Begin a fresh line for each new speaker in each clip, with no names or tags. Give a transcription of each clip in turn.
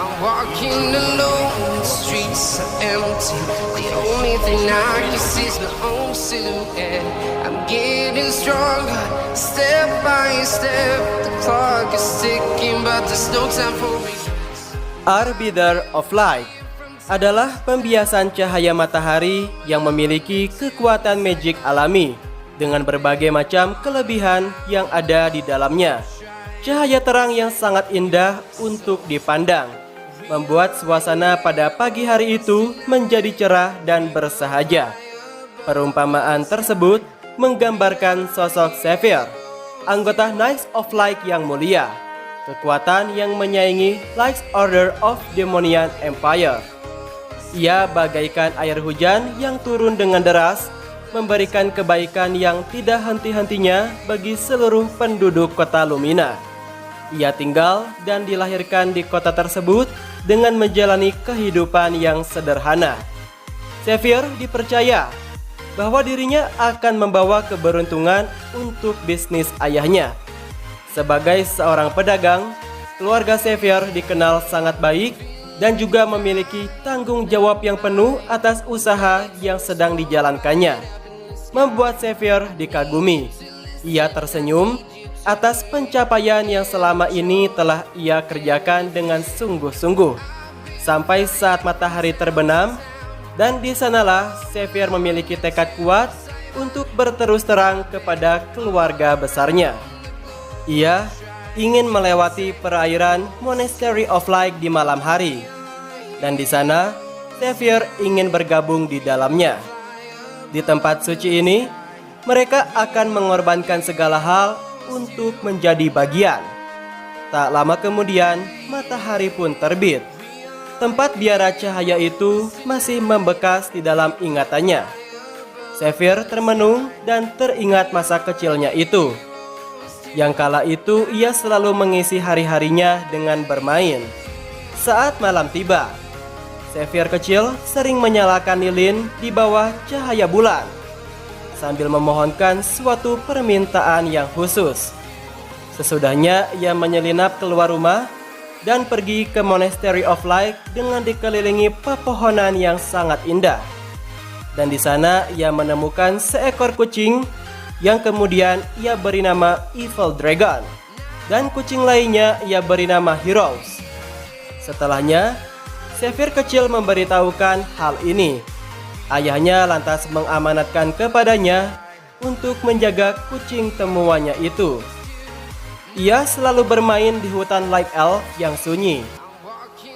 Walking alone, the streets are empty. The only thing I can see is my own silhouette. I'm getting stronger, step by step. The clock is ticking, but there's no time for regrets.
Arbiter of Light adalah pembiasan cahaya matahari yang memiliki kekuatan magic alami dengan berbagai macam kelebihan yang ada di dalamnya. Cahaya terang yang sangat indah untuk dipandang, membuat suasana pada pagi hari itu menjadi cerah dan bersahaja. Perumpamaan tersebut menggambarkan sosok Zephyr, anggota Knights of Light yang mulia, kekuatan yang menyaingi Light Order of Demonian Empire. Ia bagaikan air hujan yang turun dengan deras, memberikan kebaikan yang tidak henti-hentinya bagi seluruh penduduk kota Lumina. Ia tinggal dan dilahirkan di kota tersebut dengan menjalani kehidupan yang sederhana. Zephyr dipercaya bahwa dirinya akan membawa keberuntungan untuk bisnis ayahnya. Sebagai seorang pedagang, keluarga Zephyr dikenal sangat baik dan juga memiliki tanggung jawab yang penuh atas usaha yang sedang dijalankannya. Membuat Zephyr dikagumi. Ia tersenyum atas pencapaian yang selama ini telah ia kerjakan dengan sungguh-sungguh. Sampai saat matahari terbenam, dan di sanalah Zephyr memiliki tekad kuat untuk berterus terang kepada keluarga besarnya. Ia ingin melewati perairan Monastery of Light di malam hari, dan di sana Zephyr ingin bergabung di dalamnya. Di tempat suci ini, mereka akan mengorbankan segala hal untuk menjadi bagian. Tak lama kemudian, matahari pun terbit. Tempat biara cahaya itu masih membekas di dalam ingatannya. Zephyr termenung dan teringat masa kecilnya itu. Yang kala itu ia selalu mengisi hari-harinya dengan bermain. Saat malam tiba, Zephyr kecil sering menyalakan lilin di bawah cahaya bulan sambil memohonkan suatu permintaan yang khusus. Sesudahnya ia menyelinap keluar rumah dan pergi ke Monastery of Light dengan dikelilingi pepohonan yang sangat indah. Dan di sana ia menemukan seekor kucing yang kemudian ia beri nama Evil Dragon, dan kucing lainnya ia beri nama Heroes. Setelahnya, Zephyr kecil memberitahukan hal ini. Ayahnya lantas mengamanatkan kepadanya untuk menjaga kucing temuannya itu. Ia selalu bermain di hutan Light Elf yang sunyi,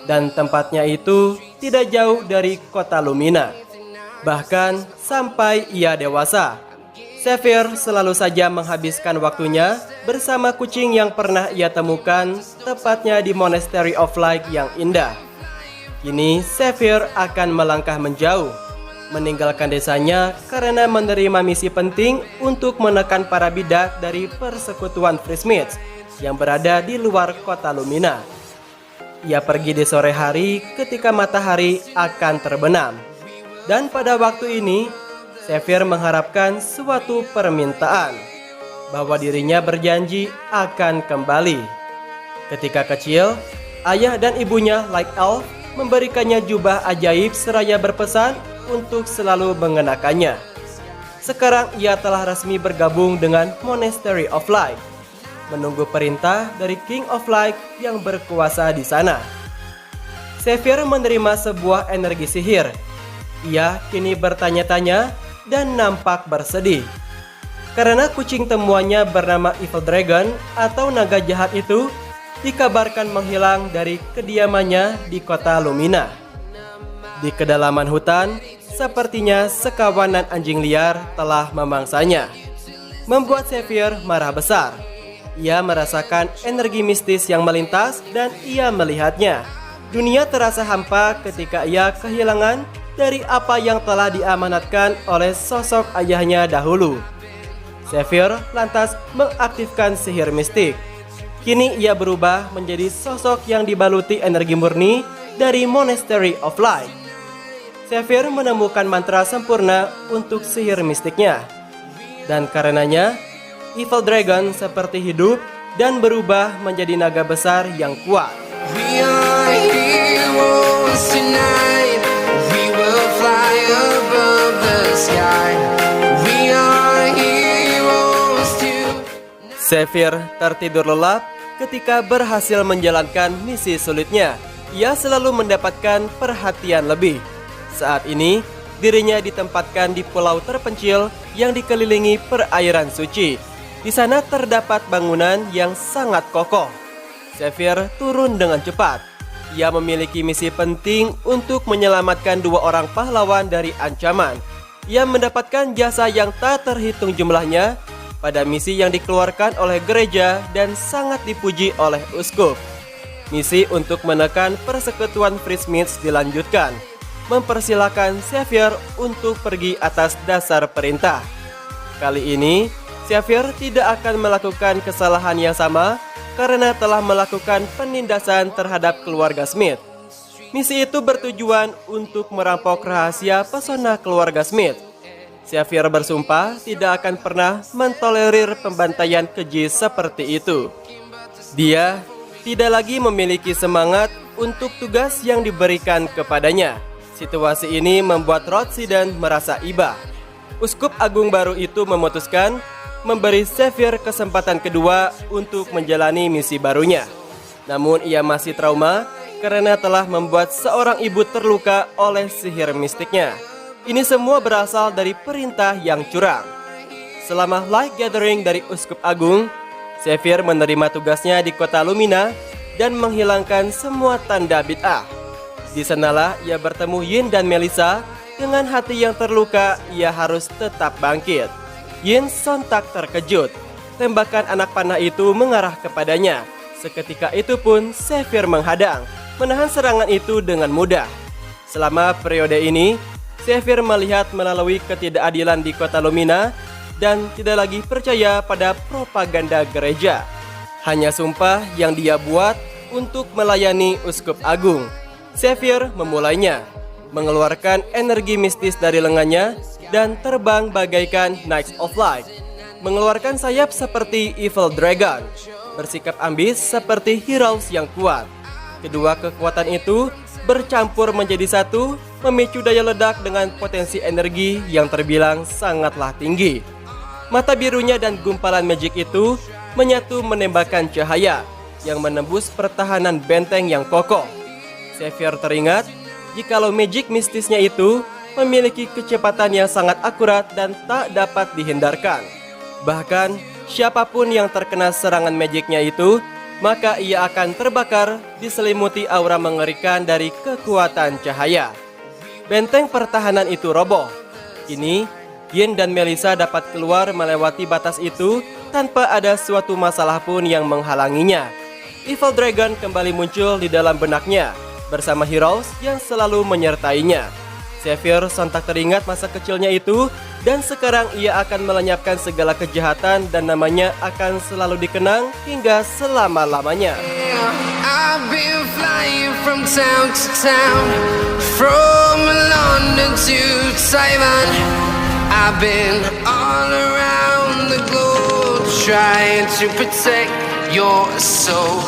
dan tempatnya itu tidak jauh dari kota Lumina. Bahkan sampai ia dewasa, Zephyr selalu saja menghabiskan waktunya bersama kucing yang pernah ia temukan, tepatnya di Monastery of Light yang indah. Kini Zephyr akan melangkah menjauh, meninggalkan desanya karena menerima misi penting untuk menekan para bidak dari persekutuan Freesmiths yang berada di luar kota Lumina. Ia pergi di sore hari ketika matahari akan terbenam, dan pada waktu ini Zephyr mengharapkan suatu permintaan, bahwa dirinya berjanji akan kembali. Ketika kecil, ayah dan ibunya Light Elf memberikannya jubah ajaib seraya berpesan untuk selalu mengenakannya. Sekarang ia telah resmi bergabung dengan Monastery of Light, menunggu perintah dari King of Light yang berkuasa di sana. Zephyr menerima sebuah energi sihir. Ia kini bertanya-tanya dan nampak bersedih karena kucing temuannya bernama Evil Dragon atau naga jahat itu dikabarkan menghilang dari kediamannya di kota Lumina. Di kedalaman hutan, sepertinya sekawanan anjing liar telah memangsanya, membuat Zephyr marah besar. Ia merasakan energi mistis yang melintas dan ia melihatnya. Dunia terasa hampa ketika ia kehilangan dari apa yang telah diamanatkan oleh sosok ayahnya dahulu. Zephyr lantas mengaktifkan sihir mistik. Kini ia berubah menjadi sosok yang dibaluti energi murni dari Monastery of Light. Zephyr menemukan mantra sempurna untuk sihir mistiknya, dan karenanya Evil Dragon seperti hidup dan berubah menjadi naga besar yang kuat.
We are heroes tonight. We will fly above the sky. We are heroes tonight.
Xavier tertidur lelap ketika berhasil menjalankan misi sulitnya. Ia selalu mendapatkan perhatian lebih. Saat ini, dirinya ditempatkan di pulau terpencil yang dikelilingi perairan suci. Di sana terdapat bangunan yang sangat kokoh. Xavier turun dengan cepat. Ia memiliki misi penting untuk menyelamatkan 2 orang pahlawan dari ancaman. Ia mendapatkan jasa yang tak terhitung jumlahnya pada misi yang dikeluarkan oleh gereja dan sangat dipuji oleh uskup. Misi untuk menekan persekutuan Free Smiths dilanjutkan, mempersilahkan Xavier untuk pergi atas dasar perintah. Kali ini, Xavier tidak akan melakukan kesalahan yang sama karena telah melakukan penindasan terhadap keluarga Smith. Misi itu bertujuan untuk merampok rahasia pesona keluarga Smith. Xavier bersumpah tidak akan pernah mentolerir pembantaian keji seperti itu. Dia tidak lagi memiliki semangat untuk tugas yang diberikan kepadanya. Situasi ini membuat Rothschild merasa iba. Uskup Agung baru itu memutuskan memberi Xavier kesempatan kedua untuk menjalani misi barunya. Namun ia masih trauma karena telah membuat seorang ibu terluka oleh sihir mistiknya. Ini semua berasal dari perintah yang curang. Selama Light Gathering dari Uskup Agung, Xavier menerima tugasnya di kota Lumina dan menghilangkan semua tanda bid'ah. Di sanalah ia bertemu Yin dan Melissa. Dengan hati yang terluka, ia harus tetap bangkit. Yin sontak terkejut. Tembakan anak panah itu mengarah kepadanya. Seketika itu pun Xavier menghadang, menahan serangan itu dengan mudah. Selama periode ini, Xavier melihat melalui ketidakadilan di kota Lumina dan tidak lagi percaya pada propaganda gereja. Hanya sumpah yang dia buat untuk melayani Uskup Agung. Xavier memulainya, mengeluarkan energi mistis dari lengannya dan terbang bagaikan Knights of Light, mengeluarkan sayap seperti Evil Dragon, bersikap ambis seperti Heroes yang kuat. Kedua kekuatan itu bercampur menjadi satu, memicu daya ledak dengan potensi energi yang terbilang sangatlah tinggi. Mata birunya dan gumpalan magic itu menyatu menembakkan cahaya yang menembus pertahanan benteng yang kokoh. Xavier teringat jikalau magic mistisnya itu memiliki kecepatan yang sangat akurat dan tak dapat dihindarkan. Bahkan siapapun yang terkena serangan magicnya itu, maka ia akan terbakar diselimuti aura mengerikan dari kekuatan cahaya. Benteng pertahanan itu roboh. Kini Yin dan Melissa dapat keluar melewati batas itu tanpa ada suatu masalah pun yang menghalanginya. Evil Dragon kembali muncul di dalam benaknya bersama Heroes yang selalu menyertainya. Xavier sontak teringat masa kecilnya itu dan sekarang ia akan melenyapkan segala kejahatan dan namanya akan selalu dikenang hingga selama-lamanya.
I've been flying from town to town, from London to Taiwan. I've been all around the globe trying to protect your soul.